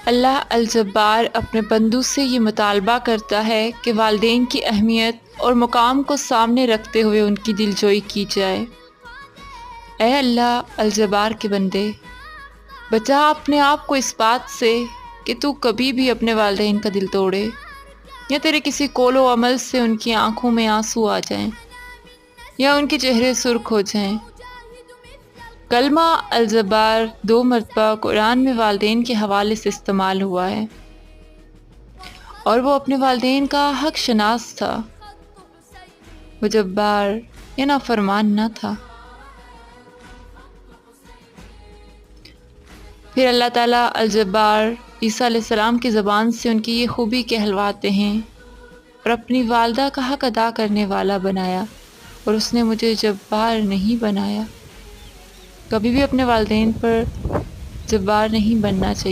اللہ الجبار اپنے بندوں سے یہ مطالبہ کرتا ہے کہ والدین کی اہمیت اور مقام کو سامنے رکھتے ہوئے ان کی دلجوئی کی جائے۔ اے اللہ الجبار کے بندے، بچا اپنے آپ کو اس بات سے کہ تو کبھی بھی اپنے والدین کا دل توڑے یا تیرے کسی قول و عمل سے ان کی آنکھوں میں آنسو آ جائیں یا ان کے چہرے سرخ ہو جائیں۔ کلمہ الجبار 2 مرتبہ قرآن میں والدین کے حوالے سے استعمال ہوا ہے، اور وہ اپنے والدین کا حق شناس تھا، وہ جبار یا نافرمان نہ تھا۔ پھر اللہ تعالیٰ الجبار عیسیٰ علیہ السلام کی زبان سے ان کی یہ خوبی کہلواتے ہیں، اور اپنی والدہ کا حق ادا کرنے والا بنایا، اور اس نے مجھے جبار نہیں بنایا۔ کبھی بھی اپنے والدین پر جبار نہیں بننا چاہیے۔